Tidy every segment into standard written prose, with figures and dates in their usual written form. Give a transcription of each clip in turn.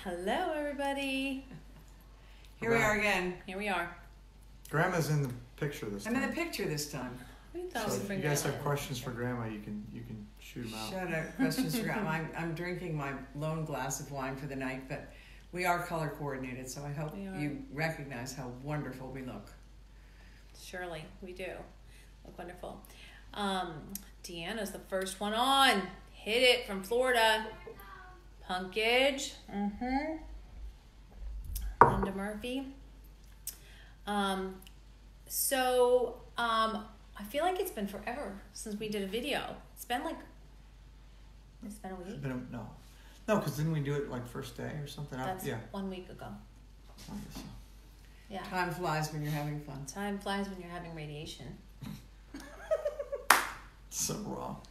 Hello, everybody. Here we are again. Here we are. Grandma's in the picture this time. I'm in the picture this time. We thought So we'd if bring you guys Grandma have in. questions for Grandma, you can shoot them out. Shout out questions for Grandma. I'm drinking my lone glass of wine for the night, but we are color coordinated, so I hope We are. you recognize how wonderful we look. Surely, we do. Look wonderful. Deanna's the first one on. Hit it from Florida. Punkage. Linda Murphy. I feel like it's been forever since we did a video. It's been a week. No, because didn't we do it like first day or something? That's Yeah. 1 week ago. I guess so. Yeah. Time flies when you're having fun. Time flies when you're having radiation. So wrong.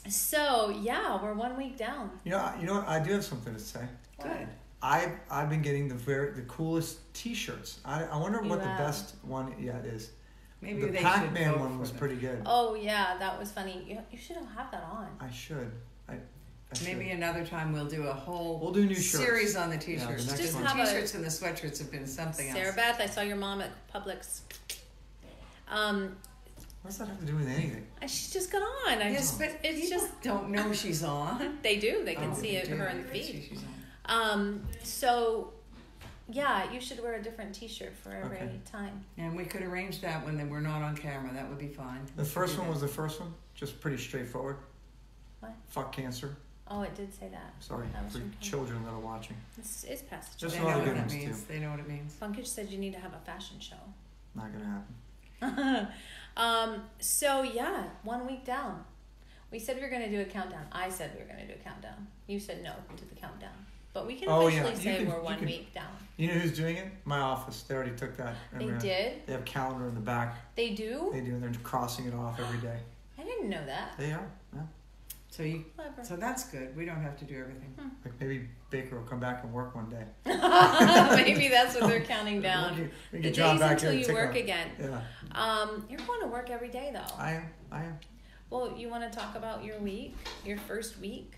So yeah, we're 1 week down. You know what? I do have something to say. Good. I've been getting the coolest T-shirts. I wonder You what the have. best one. Yeah, it is. Maybe The they Pac-Man should one vote was for them. pretty good. Oh yeah, that was funny. You should have that on. I should. I Maybe should. another time we'll do a whole We'll do new shirts. series on the Yeah, t-shirts. the next Just one. have a- T-shirts and the sweatshirts have been something Sarah else. Beth, I saw your mom at Publix. What does that have to do with anything? She just got on. Yes, but it's people just don't know she's on. they do. They can Oh, see they it do. her in the They see feed. she's on. So yeah, you should wear a different T-shirt for every Okay. time. And we could arrange that when we're not on camera. That would be fine. The first one was the first one. Just pretty straightforward. What? Fuck cancer. Oh, it did say that. Sorry That was for from Kim. children that are watching. It's past. Just They a lot know of what good it ones means. too. They know what it means. Funkage said you need to have a fashion show. Not gonna happen. So yeah, 1 week down. We said we were gonna do a countdown. I said we were gonna do a countdown. You said no to the countdown. But we can Oh, yeah. officially You say can- we're you 1 can- week down. You know who's doing it? My office. They already took that. They Remember? did? They have a calendar in the back. They do? They do, and they're crossing it off every day. I didn't know that. They are. Yeah. Clever. So that's good. We don't have to do everything. Like maybe Baker will come back and work one day. Maybe that's what they're counting down. We The get John days back until here you to take work on- again. Yeah. You're going to work every day though. I am. Well, you want to talk about your week? Your first week?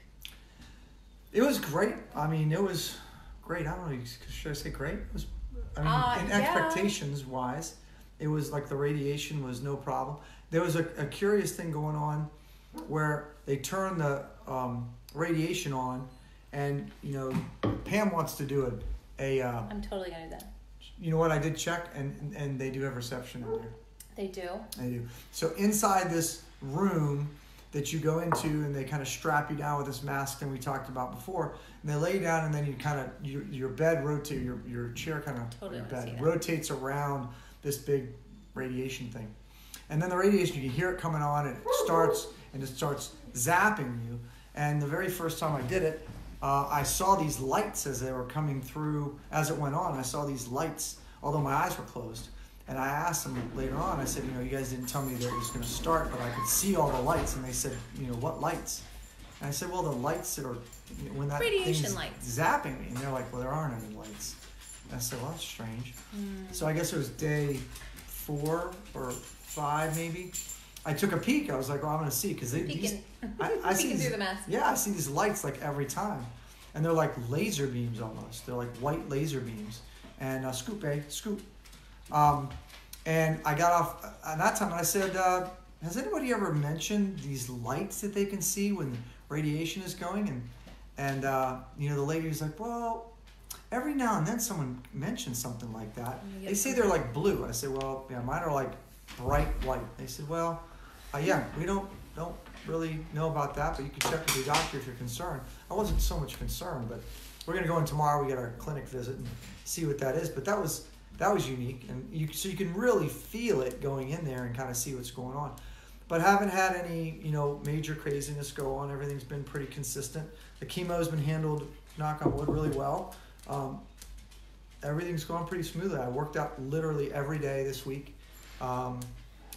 It was great. I mean, it was great. I don't know. Should I say great? It was. I mean, in Yeah. expectations wise, it was like the radiation was no problem. There was a curious thing going on where they turned the radiation on, and Pam wants to do a I'm totally going to do that. you know what, I did check, and they do have reception in there. They do? They do. So inside this room that you go into, and they kind of strap you down with this mask that we talked about before, and they lay you down, and then you kind of your bed rotates, your chair kind of Totally your wanna see bed that. rotates around this big radiation thing, and then the radiation, you can hear it coming on, and it starts zapping you. And the very first time I did it, I saw these lights as they were coming through. As it went on, I saw these lights, although my eyes were closed. And I asked them later on, I said, you guys didn't tell me that it was going to start, but I could see all the lights. And they said, what lights? And I said, well, the lights that are, when that Radiation thing's lights. zapping me. And they're like, well, there aren't any lights. And I said, well, that's strange. So I guess it was day 4 or 5 maybe. I took a peek. I was like, well, I'm going to see. Because I see Peeking these, through the mask. yeah, I see these lights like every time. And they're like laser beams almost. They're like white laser beams. And scoop. And I got off at that time, and I said, has anybody ever mentioned these lights that they can see when radiation is going? And the lady was like, well, every now and then someone mentions something like that. They say they're like blue. I said, well, yeah, mine are like bright white. They said, well, yeah, we don't really know about that, but you can check with your doctor if you're concerned. I wasn't so much concerned, but we're going to go in tomorrow. We get our clinic visit and see what that is. But that was unique, and you can really feel it going in there and kind of see what's going on. But haven't had any major craziness go on. Everything's been pretty consistent. The chemo's been handled, knock on wood, really well. Everything's gone pretty smoothly. I worked out literally every day this week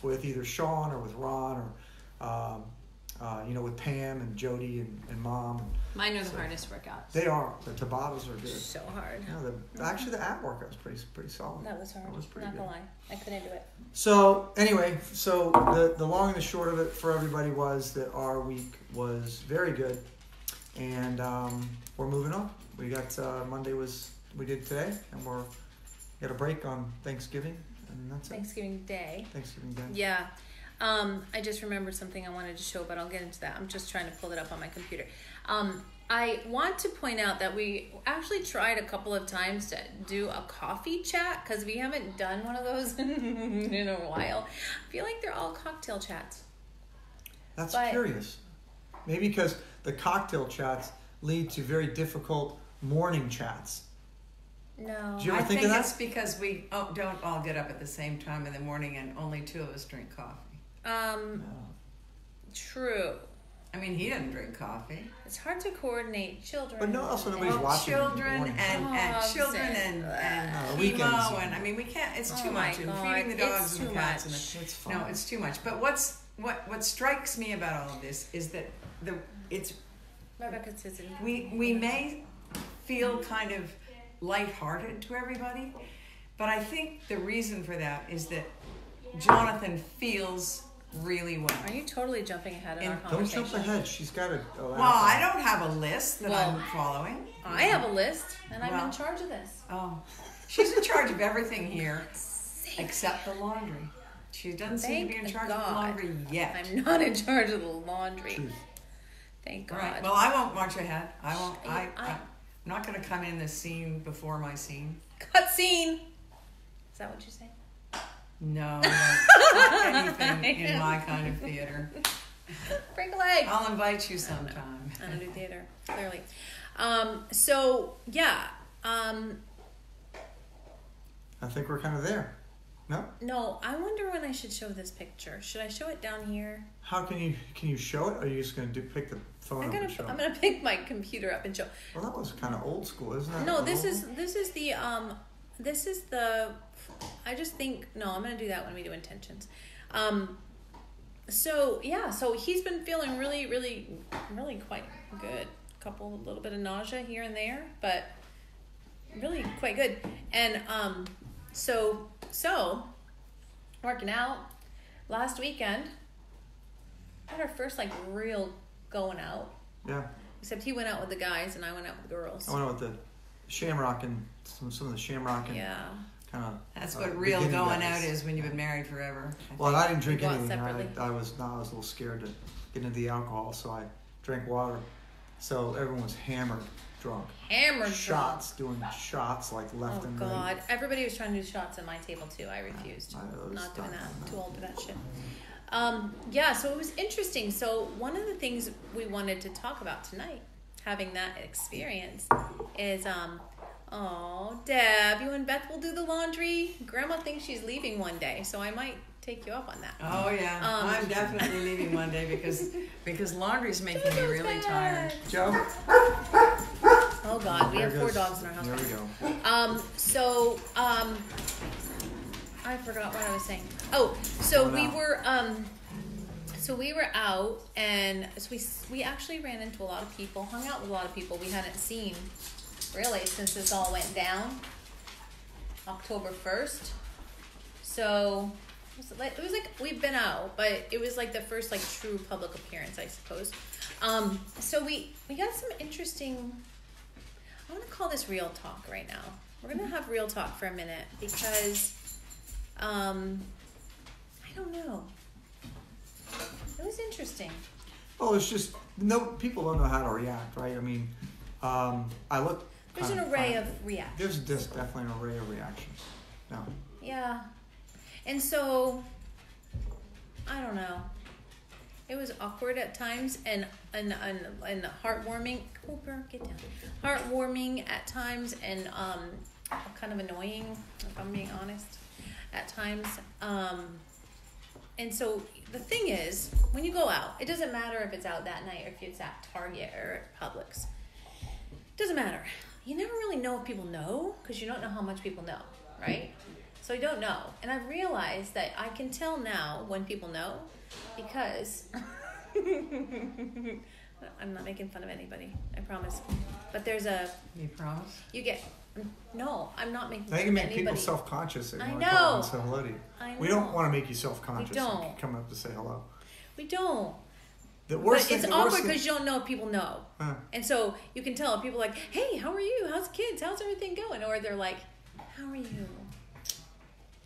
with either Sean or with Ron or with Pam and Jody and Mom. Mine are the hardest workouts. They are. The Tabatas are good. So hard. Actually, the ab workout was pretty solid. That was hard. That was pretty Not good. gonna lie, I couldn't do it. So anyway, the long and the short of it for everybody was that our week was very good. and we're moving on. We got Monday we did today, and we're got a break on Thanksgiving, and that's it. Thanksgiving Day. Thanksgiving Day. Yeah. I just remembered something I wanted to show, but I'll get into that. I'm just trying to pull it up on my computer. I want to point out that we actually tried a couple of times to do a coffee chat because we haven't done one of those in a while. I feel like they're all cocktail chats. That's curious. Maybe because the cocktail chats lead to very difficult morning chats. No. Did you ever I think think of it's that? because we don't all get up at the same time in the morning, and only 2 of us drink coffee. No. True. I mean, he doesn't drink coffee. It's hard to coordinate children. But no, also nobody's watching in the children morning. and Dogs children and- and weekends. chemo, and I mean, we can't. It's Oh too my much. And God, feeding the dogs it's and the too cats much. It's fine. no, it's too much. But what strikes me about all of this is that it's Rebecca says it. we may feel kind of lighthearted to everybody, but I think the reason for that is that Jonathan feels really well. Are you totally jumping ahead in our Don't conversation? jump ahead. She's got a Well, I don't have a list that Well, I'm following. I have a list, and I'm Well. in charge of this. Oh, she's in charge of everything here except the laundry. She doesn't seem to be in Thank charge of the God. laundry yet. I'm not in charge of the laundry. Truth. Thank All God. right. Well, I won't march ahead. I won't. I- I'm not going to come in the scene before my scene. Cut scene. Is that what you say? No, not anything in my kind of theater. Break a leg. I'll invite you sometime. I don't do theater, clearly. So yeah. I think we're kind of there. No? No, I wonder when I should show this picture. Should I show it down here? How can you show it? Or are you just gonna pick the phone up and show I'm it? gonna pick my computer up and show. Well, that was kind of old school, isn't it? No, this is the. I just think no. I'm gonna do that when we do intentions. So yeah, so he's been feeling really, really, really quite good. A little bit of nausea here and there, but really quite good. And so working out last weekend. Had our first like real going out. Yeah. Except he went out with the guys and I went out with the girls. I went out with the Shamrock and some of the Shamrock and Yeah. kind of. That's what real beginning going guys. out is when you've been married forever. Well, I didn't drink We go out anything. separately. I was a little scared to get into the alcohol, so I drank water. So everyone was hammered, drunk. Hammered Shots, doing shots like left Oh and God! right. Everybody was trying to do shots at my table too. I refused. I was Not doing not that. doing that. Too old for that shit. Yeah. So it was interesting. So one of the things we wanted to talk about tonight, having that experience, is oh Deb, you and Beth will do the laundry. Grandma thinks she's leaving one day, so I might take you up on that. Oh yeah, I'm definitely leaving one day because laundry's making me really tired. Joe? Oh God, we There have 4 goes- dogs in our house. There we now. go. I forgot what I was saying. Oh, so Going we out. were out, and so we actually ran into a lot of people, hung out with a lot of people we hadn't seen really since this all went down, October 1st. So it was like we've been out, but it was like the first like true public appearance, I suppose. So we got some interesting. I want to call this real talk right now. We're gonna have real talk for a minute because I don't know. It was interesting. Oh, it's just people don't know how to react, right? I mean, I look. There's an kind array fine. of reactions. There's definitely an array of reactions. No. Yeah. And so I don't know. It was awkward at times and heartwarming. Cooper, get down. Heartwarming at times and kind of annoying, if I'm being honest, at times. And so the thing is, when you go out, it doesn't matter if it's out that night or if it's at Target or at Publix. It doesn't matter. You never really know if people know because you don't know how much people know, right? So you don't know. And I've realized that I can tell now when people know because I'm not making fun of anybody, I promise. But there's You promise? no, I'm not making They fun can of make anybody. people self-conscious. They I want know. to come up and say hello to you. I We know. don't want to make you self-conscious. We don't. And come up to say hello. We don't. The worst But it's thing, the worst awkward thing- because you don't know if people know. And so you can tell people like, hey, how are you? How's kids? How's everything going? Or they're like, how are you?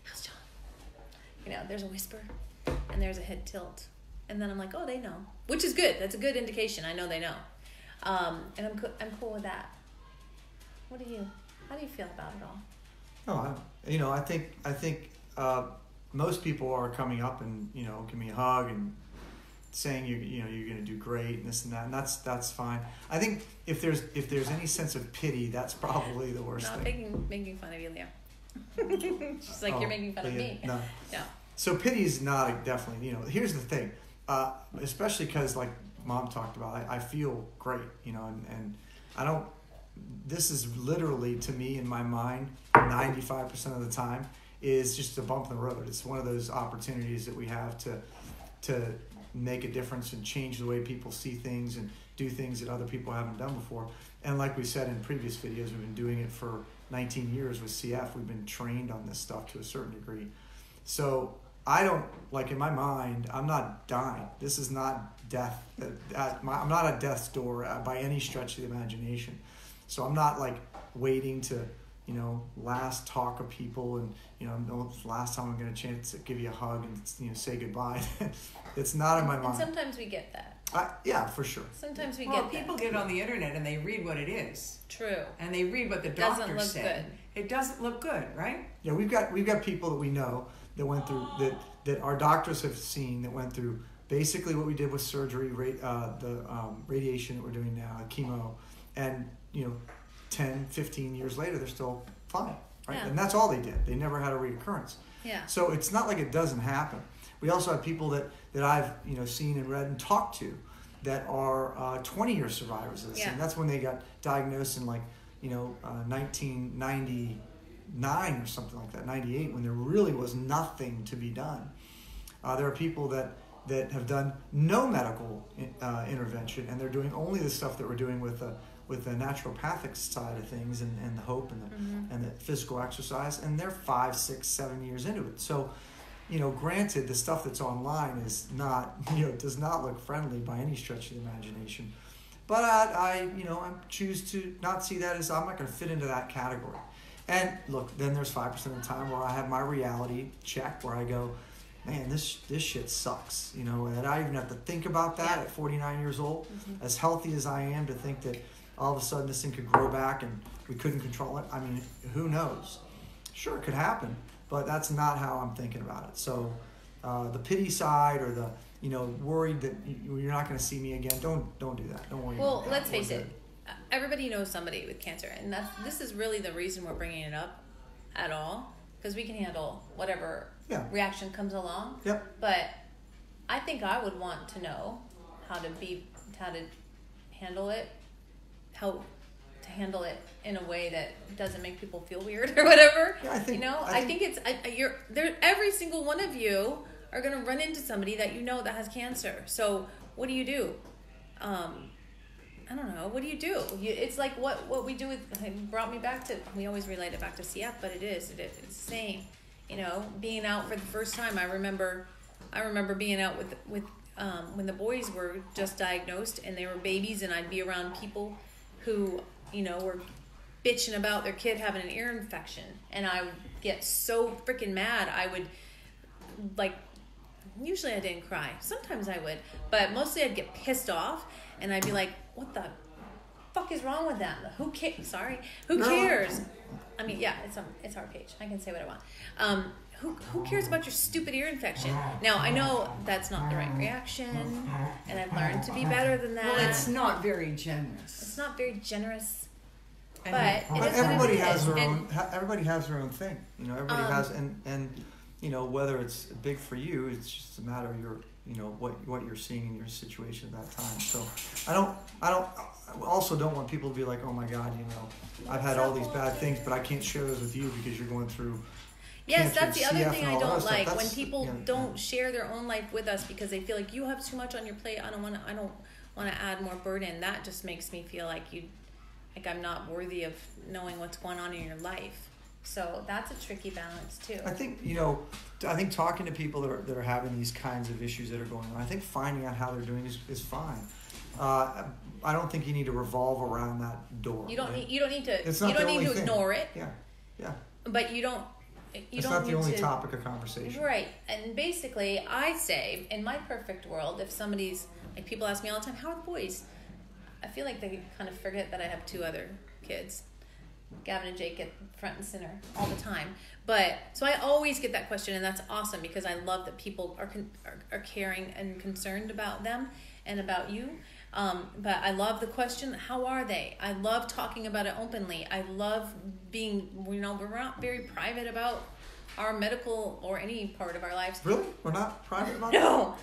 How's John? You know, there's a whisper and there's a head tilt. And then I'm like, oh, they know. Which is good. That's a good indication. I know they know. And I'm cool with that. What do you, how do you feel about it all? No, I think most people are coming up and, you know, give me a hug and saying you're going to do great and this and that, and that's fine. I think if there's any sense of pity, that's probably the worst thing. Not making fun of you, Leo. She's like, you're making fun of me. No. No. So pity is not definitely, you know, here's the thing, especially because like Mom talked about, I feel great, you know, and I don't, this is literally to me in my mind, 95% of the time is just a bump in the road. It's one of those opportunities that we have to make a difference and change the way people see things and do things that other people haven't done before. And like we said in previous videos, we've been doing it for 19 years with CF. We've been trained on this stuff to a certain degree. So I don't, like in my mind, I'm not dying. This is not death. I'm not at death's door by any stretch of the imagination. So I'm not like waiting to, you know, last talk of people and, you know, the last time I'm going to chance to give you a hug and, you know, say goodbye. It's not in my mind. And sometimes we get that. Yeah, for sure. Sometimes we Well, get that. people get on the internet and they read what it is. True. And they read what the Doesn't doctor look said. It doesn't look good, right? Yeah, we've got people that we know that went through that our doctors have seen that went through basically what we did with surgery, radiation that we're doing now, chemo, and you know, 10, 15 years later they're still fine, right? Yeah. And that's all they did. They never had a reoccurrence. Yeah. So it's not like it doesn't happen. We also have people that I've, you know, seen and read and talked to that are 20-year survivors of this. Yeah. And that's when they got diagnosed in like, you know, 1999 or something like that, 98, when there really was nothing to be done. There are people that have done no medical intervention, and they're doing only the stuff that we're doing with the naturopathic side of things and the hope and the physical exercise, and they're 5, 6, 7 years into it. So, you know, granted, the stuff that's online is not, you know, does not look friendly by any stretch of the imagination. But I choose to not see that as I'm not going to fit into that category. And look, then there's 5% of the time where I have my reality check where I go, man, this shit sucks, you know, and I even have to think about that at 49 years old. Mm-hmm. As healthy as I am, to think that all of a sudden this thing could grow back and we couldn't control it. I mean, who knows? Sure, it could happen, but that's not how I'm thinking about it. So the pity side or the, you know, worried that you're not going to see me again, don't do that. Don't worry about that. Well, let's face it. Everybody knows somebody with cancer, and this is really the reason we're bringing it up at all, because we can handle whatever reaction comes along. Yep. But I think I would want to know how to handle it, how to handle it in a way that doesn't make people feel weird or whatever. Yeah, I think it's every single one of you are going to run into somebody that you know that has cancer. So what do you do? I don't know. What do you do? It's like what we do with. It brought me back to. We always relate it back to CF, but it's the same. You know, being out for the first time. I remember being out with when the boys were just diagnosed and they were babies, and I'd be around people who, you know, were bitching about their kid having an ear infection, and I would get so freaking mad. I would like. Usually I didn't cry. Sometimes I would, but mostly I'd get pissed off, and I'd be like, "What the fuck is wrong with them? Who cares? Sorry, who cares?" I mean, yeah, it's our page. I can say what I want. Who cares about your stupid ear infection? Now I know that's not the right reaction, and I've learned to be better than that. Well, it's not very generous. It's not very generous, And but everybody has their own. Everybody has their own thing. You know, everybody has, and you know, whether it's big for you, it's just a matter of your, you know, what you're seeing in your situation at that time. So I also don't want people to be like, oh my God, you know, I've had all these bad things, but I can't share those with you because you're going through. Yes, cancer, that's the other CF thing and I all don't that like, stuff. when people don't share their own life with us because they feel like you have too much on your plate. I don't want to add more burden. That just makes me feel like I'm not worthy of knowing what's going on in your life. So that's a tricky balance too. I think, talking to people that are having these kinds of issues that are going on, I think finding out how they're doing is fine. I don't think you need to revolve around that door. You don't right? need to. It's not You don't the need only to thing. ignore it. Yeah. But you don't. It's don't not the need only to, topic of conversation. Right. And basically, I say, in my perfect world, if somebody's, like, people ask me all the time, how are the boys? I feel like they kind of forget that I have 2 other kids. Gavin and Jake get front and center all the time. But, so I always get that question, and that's awesome because I love that people are caring and concerned about them and about you. But I love the question, how are they? I love talking about it openly. I love being, we're not very private about our medical or any part of our lives. Really? We're not private about No.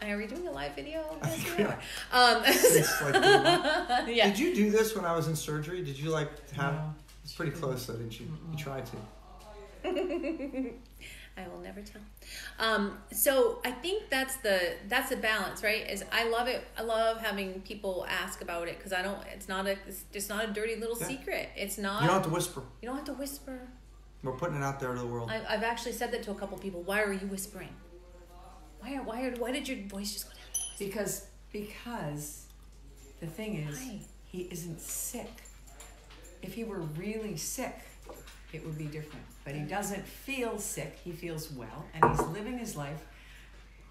Are we doing a live video? I think we are. It's like yeah. Did you do this when I was in surgery? Did you have? No. It's pretty close though, didn't you? You tried to. I will never tell. So I think that's the balance, right? Is I love it. I love having people ask about it because it's not a dirty little secret. It's not. You don't have to whisper. You don't have to whisper. We're putting it out there to the world. I've actually said that to a couple people. Why are you whispering? Why did your voice just go down? Because the thing is, he isn't sick. If he were really sick, it would be different. But he doesn't feel sick. He feels well, and he's living his life,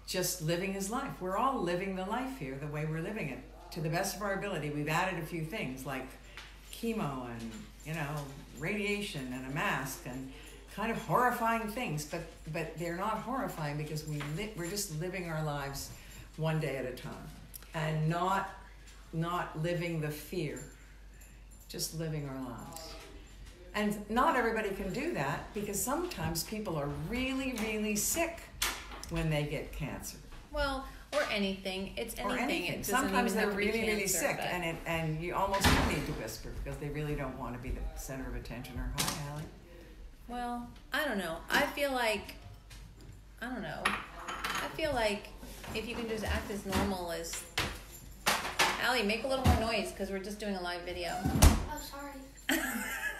just living his life. We're all living the life here the way we're living it to the best of our ability. We've added a few things like chemo and radiation and a mask and kind of horrifying things, but they're not horrifying because we're just living our lives one day at a time and not living the fear, just living our lives. And not everybody can do that because sometimes people are really, really sick when they get cancer. Well, or anything. It's anything. Or anything. It doesn't Sometimes even they're have to be really, really cancer, sick, but- and you almost do need to whisper because they really don't want to be the center of attention. Or hi, Allie. Well, I don't know. I feel like if you can just act as normal as Allie, make a little more noise because we're just doing a live video. Oh, sorry.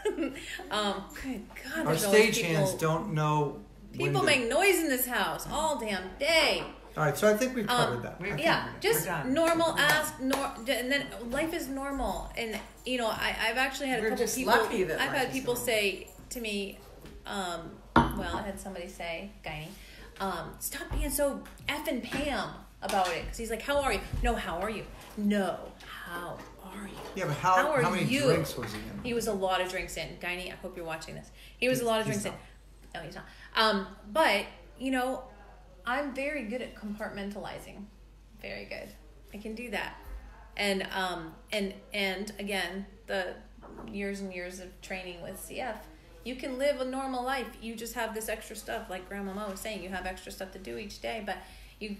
Good God. Our there's always stagehands don't know. when People to- make noise in this house all damn day. All right, so I think we've covered that. Yeah, just We're done. normal. And then life is normal. And I've actually had a We're couple just people. lucky that I've life had is people normal. say to me, I had somebody say, Guiney, stop being so effing Pam about it. Because he's like, how are you? No, how are you? No, how are you? Yeah, but How are how many you? drinks was he in? He was a lot of drinks in. Guiney, I hope you're watching this. He was a lot of He's drinks in. No, he's not. But, I'm very good at compartmentalizing. Very good. I can do that. And again, the years and years of training with CF, you can live a normal life. You just have this extra stuff, like Grandma was saying, you have extra stuff to do each day, but you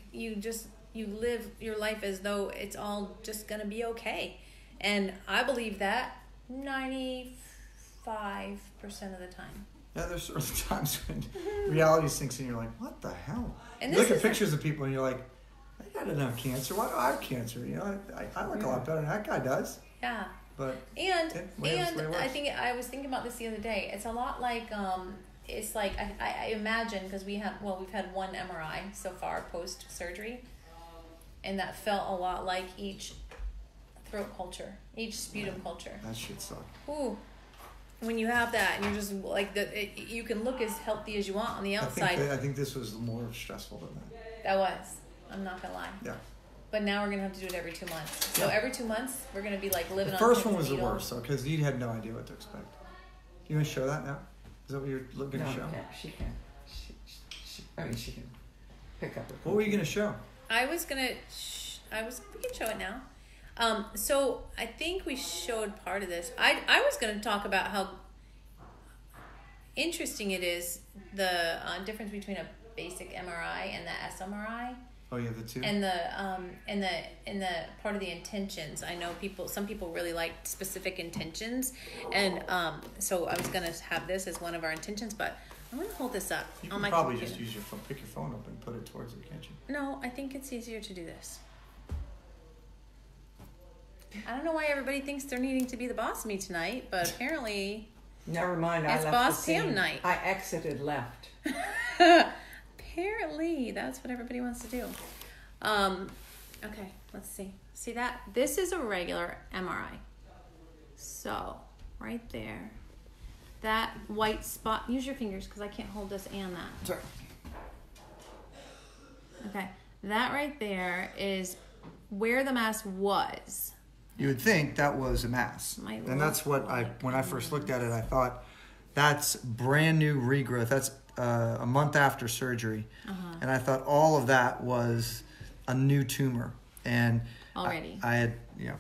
live your life as though it's all just going to be okay. And I believe that 95% of the time. Yeah, there's certain times when reality sinks in. You're like, what the hell? And You this look at is pictures of people and you're like, I didn't have cancer. Why do I have cancer? I look a lot better than that guy does. Yeah. But And way it works. I was thinking about this the other day. It's a lot like it's like I imagine because we've had one MRI so far post surgery, and that felt a lot like each throat culture, each sputum culture. that shit sucked. Ooh, when you have that and you're just like you can look as healthy as you want on the outside. I think this was more stressful than that. That was. I'm not gonna lie. Yeah. But now we're gonna have to do it every 2 months. So Yeah. every 2 months we're gonna be like living The on. first one pins was and the needles. worst, though, because you had no idea what to expect. You want to show that now? Is that what you're looking to show? Yeah, she can. She can pick up. What were you going to show? We can show it now. So I think we showed part of this. I was going to talk about how interesting it is, the difference between a basic MRI and the SMRI. Oh, yeah, the two? And the part of the intentions. I know some people really like specific intentions, and so I was gonna have this as one of our intentions, but I'm gonna hold this up You on can my probably computer. just use your phone, pick your phone up and put it towards it, can't you? No, I think it's easier to do this. I don't know why everybody thinks they're needing to be the boss of me tonight, but apparently Never mind. I It's left Boss the scene. Pam night. I exited left. Apparently, that's what everybody wants to do. Okay, let's see. See that? This is a regular MRI. So, right there. That white spot, use your fingers because I can't hold this and that. Sorry. Okay, that right there is where the mass was. You would think that was a mass. Might And that's look what like when I first looked at it, I thought that's brand new regrowth. That's a month after surgery. And I thought all of that was a new tumor. And Already. I had,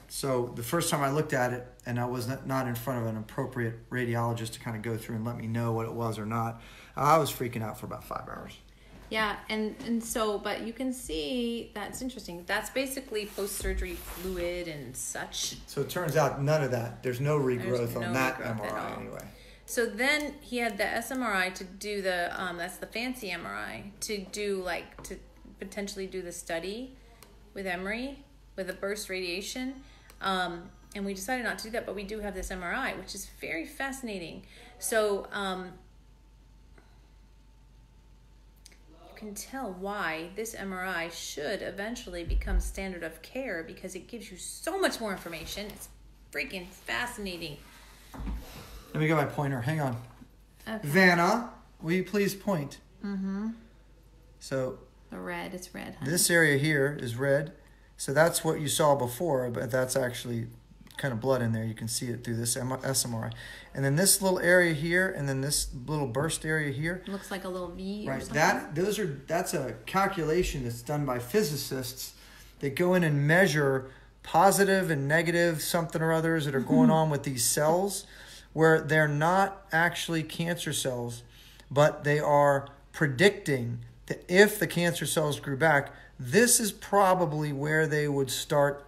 so the first time I looked at it and I was not in front of an appropriate radiologist to kind of go through and let me know what it was or not, I was freaking out for about 5 hours. Yeah, and so, but you can see, that's interesting. That's basically post-surgery fluid and such. So it turns out none of that. There's no regrowth There's no on that regrowth at MRI all. anyway. So then he had the SMRI to do the, that's the fancy MRI, to do to potentially do the study with Emory, with the burst radiation. And we decided not to do that, but we do have this MRI, which is very fascinating. So, you can tell why this MRI should eventually become standard of care because it gives you so much more information. It's freaking fascinating. Let me get my pointer. Hang on. Okay. Vanna, will you please point? Mm-hmm. So The red, it's red, honey. this area here is red. So that's what you saw before, but that's actually kind of blood in there. You can see it through this SMRI. And then this little area here, and then this little burst area here. Looks like a little V or Right. something. That's a calculation that's done by physicists that go in and measure positive and negative something or others that are going on with these cells, where they're not actually cancer cells, but they are predicting that if the cancer cells grew back, this is probably where they would start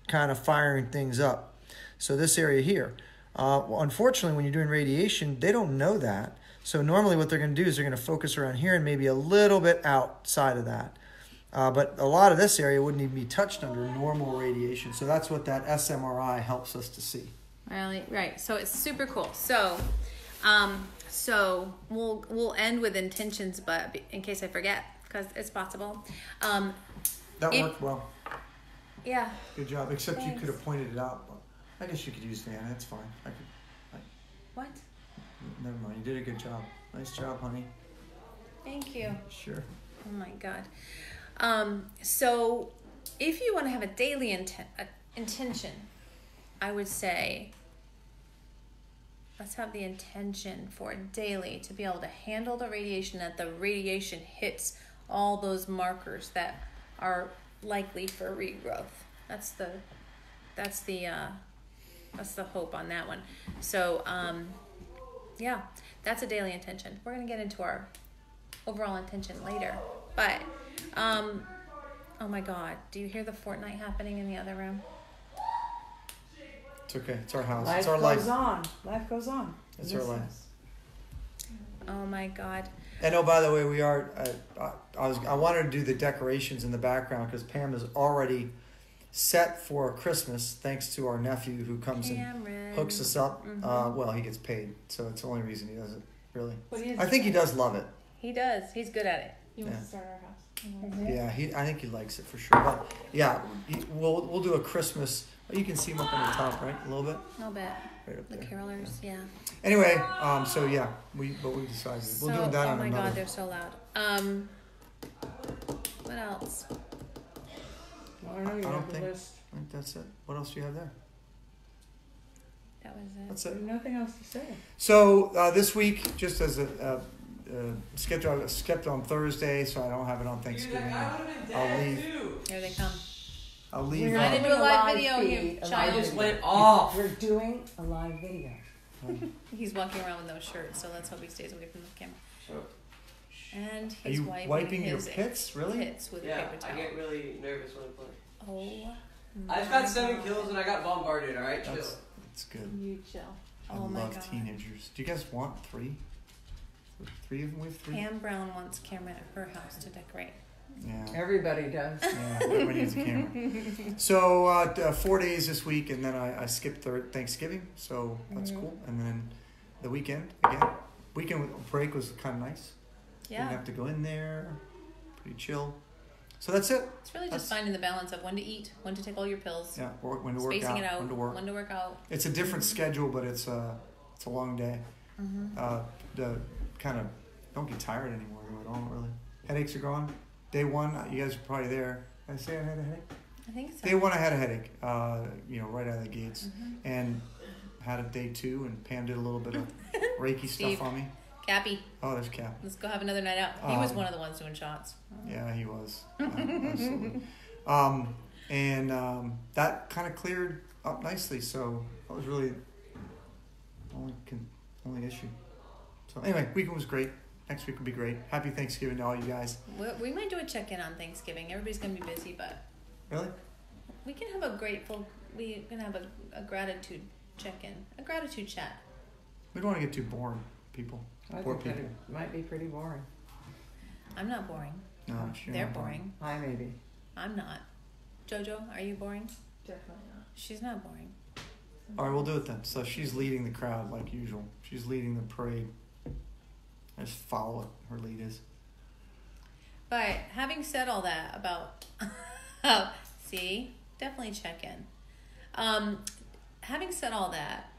kind of firing things up. So this area here. Unfortunately, when you're doing radiation, they don't know that. So normally what they're going to do is they're going to focus around here and maybe a little bit outside of that. But a lot of this area wouldn't even be touched under normal radiation. So that's what that SMRI helps us to see. Really, right. So it's super cool. So, so we'll end with intentions, but in case I forget, because it's possible. That worked well. Yeah. Good job. Except Thanks. you could have pointed it out. I guess you could use Vanna. It's fine. What? Never mind. You did a good job. Nice job, honey. Thank you. Sure. Oh my God. So if you want to have a daily intention, I would say let's have the intention for daily to be able to handle the radiation, that the radiation hits all those markers that are likely for regrowth. That's the hope on that one. So yeah, that's a daily intention. We're gonna get into our overall intention later, but oh my God, do you hear the Fortnite happening in the other room? It's okay. It's our house. Life It's our goes life. on. Life goes on. It's our life. Oh my God. And oh, by the way, we are. I wanted to do the decorations in the background because Pam is already set for Christmas, thanks to our nephew who comes Cameron. and hooks us up. Mhm. Well, he gets paid, so it's the only reason he does it. Really, What is I think he does love it. He does. He's good at it. He wants Yeah. to start our house. Yeah, I think he likes it for sure. But yeah, we'll do a Christmas. You can see him up on the top, right? A little bit, A little bit. right up The there. carolers, yeah. Anyway, so yeah, we decided we'll do that oh on my another. God, they're so loud. What else? I don't know. You I don't have the think- list. I think that's it. What else do you have there? That was it. That's it. There's nothing else to say. So this week, just as a skipped on Thursday, so I don't have it on Thanksgiving. I'll leave. Here they come. I'll leave. We're I didn't do a live video feed, here, a child. live Just video. went off. We're doing a live video. He's walking around with no shirt, so let's hope he stays away from the camera. And Are he's you wiping your his pits? Really? pits with a Yeah, paper I towel. get really nervous when I play. Oh. I've my got 7 God. kills and I got bombarded, alright? Chill. That's good. You chill. I Oh my love God. teenagers. Do you guys want 3? 3 of them? We have 3. Pam Brown wants Cameron at her house to decorate. Yeah. Everybody does. Yeah, everybody needs a camera. So 4 days this week, and then I skipped Thanksgiving, so that's cool. And then the weekend again. Weekend break was kind of nice. Yeah. Didn't have to go in there. Pretty chill. So that's it. It's really just finding the balance of when to eat, when to take all your pills, Yeah, when to work spacing out, it out, when to work. when to work out. It's a different schedule, but it's a long day. The kind of don't get tired anymore though at all, really. Headaches are gone. Day one, you guys are probably there. Did I say I had a headache? I think so. Day one, I had a headache. Right out of the gates, and had a day two, and Pam did a little bit of Reiki Steve. stuff on me. Cappy, Oh, there's Cap. let's go have another night out. He was one of the ones doing shots. Yeah, he was. Absolutely. That kind of cleared up nicely. So that was really only issue. So anyway, weekend was great. Next week will be great. Happy Thanksgiving to all you guys. We might do a check-in on Thanksgiving. Everybody's gonna be busy, but Really? we can have we can have a gratitude check-in, a gratitude chat. We don't want to get too boring, people. I Poor think that people. it might be pretty boring. I'm not boring. No, They're boring. I maybe. I'm not. Jojo, are you boring? Definitely not. She's not boring. All right, we'll do it then. So she's leading the crowd like usual. She's leading the parade. I just follow what her lead is. But having said all that about, see, definitely check in. Having said all that,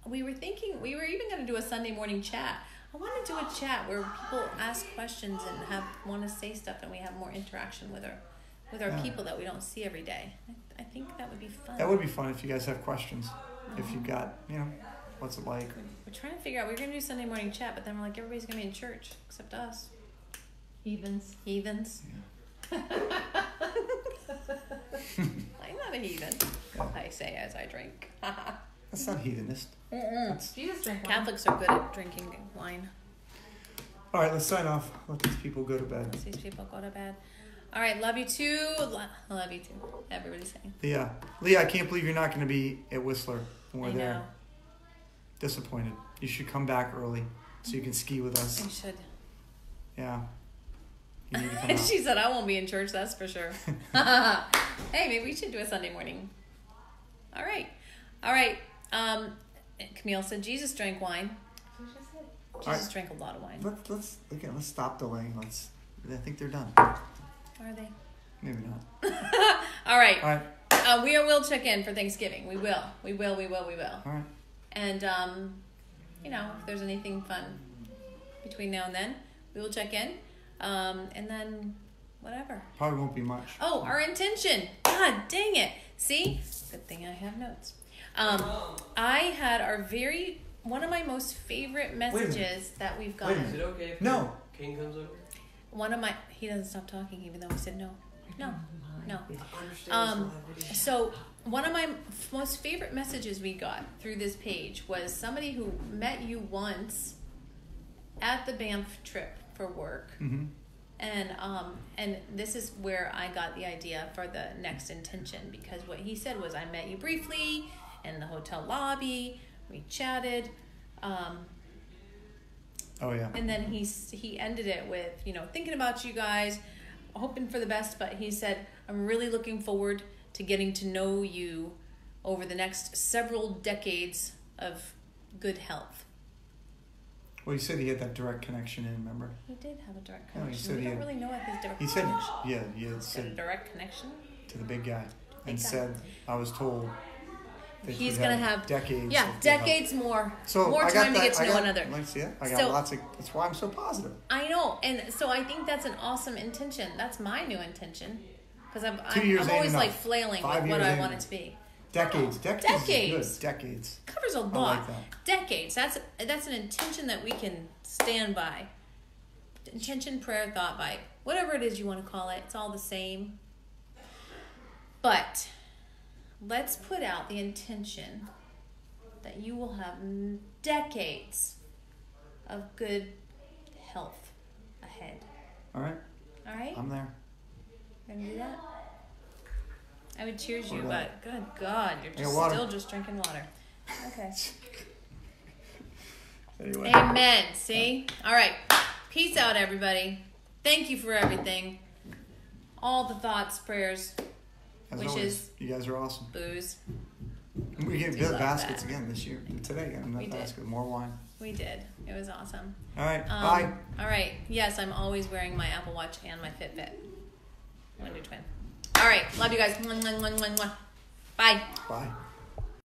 we were even going to do a Sunday morning chat. I want to do a chat where people ask questions and want to say stuff, and we have more interaction with our Yeah. people that we don't see every day. I think that would be fun. That would be fun if you guys have questions. If you got, what's it like? We're trying to figure out. We're going to do Sunday morning chat, but then we're like, everybody's going to be in church except us. Heathens. Heathens. I'm not a heathen. I say as I drink. That's not heathenist. That's... Jesus drink wine. Catholics are good at drinking wine. All right, let's sign off. Let these people go to bed. Let these people go to bed. All right, love you too. Love you too. Everybody's saying. Leah, I can't believe you're not going to be at Whistler when we're I there. know. Disappointed. You should come back early so you can ski with us. I should. Yeah. You need to come And out. she said, I won't be in church, that's for sure. Hey, maybe we should do a Sunday morning. All right. Camille said Jesus drank wine. That's what she said. All Jesus drank a lot of wine. Let's stop delaying. I think they're done. Are they? Maybe not. All right. All right. We will check in for Thanksgiving. We will. All right. And, if there's anything fun between now and then, we will check in. And then, whatever. Probably won't be much. Oh, our intention. God dang it. See? Good thing I have notes. I had one of my most favorite messages that we've Wait a Is gotten. it okay if No. King comes over? He doesn't stop talking even though we said no. No. Understand. So one of my most favorite messages we got through this page was somebody who met you once at the Banff trip for work. Mm-hmm. And this is where I got the idea for the next intention, because what he said was, I met you briefly in the hotel lobby, we chatted, Oh, yeah. and then he ended it with, thinking about you guys, hoping for the best, but he said, I'm really looking forward to getting to know you over the next several decades of good health. Well, he said he had that direct connection in, remember? He did have a direct No, he connection. said We he don't had- really know what his direct He said, connection. yeah, he had Got a said direct connection. to the big guy Big and guy. said, I was told that He's you'd gonna have decades. Yeah, of good health." decades more. So more I got time to that- get to I know got- another. Like, see that? I got So- lots of. That's why I'm so positive. I know, and so I think that's an awesome intention. That's my new intention, because I'm 2 years I'm ain't always enough. like flailing 5 with what years I ain't want it enough. to be. Decades. Decades. Decades. Is good. Decades. Covers a I lot. like that. Decades. That's an intention that we can stand by. Intention, prayer, thought by, whatever it is you want to call it. It's all the same. But let's put out the intention that you will have decades of good health ahead. All right. All right? I'm there. Gonna do that? I would cheers you, What but good God, you're got just water. still just drinking water. Okay. Anyway. Amen. See? All right. Peace out, everybody. Thank you for everything. All the thoughts, prayers, As wishes. always, you guys are awesome. booze. We get Do good love baskets that. again this year. Today, got another We did. basket, more wine. We did. It was awesome. All right, bye. All right. Yes, I'm always wearing my Apple Watch and my Fitbit. Wonder Twin. All right. Love you guys. Mwah, mwah, mwah, mwah, mwah. Bye. Bye.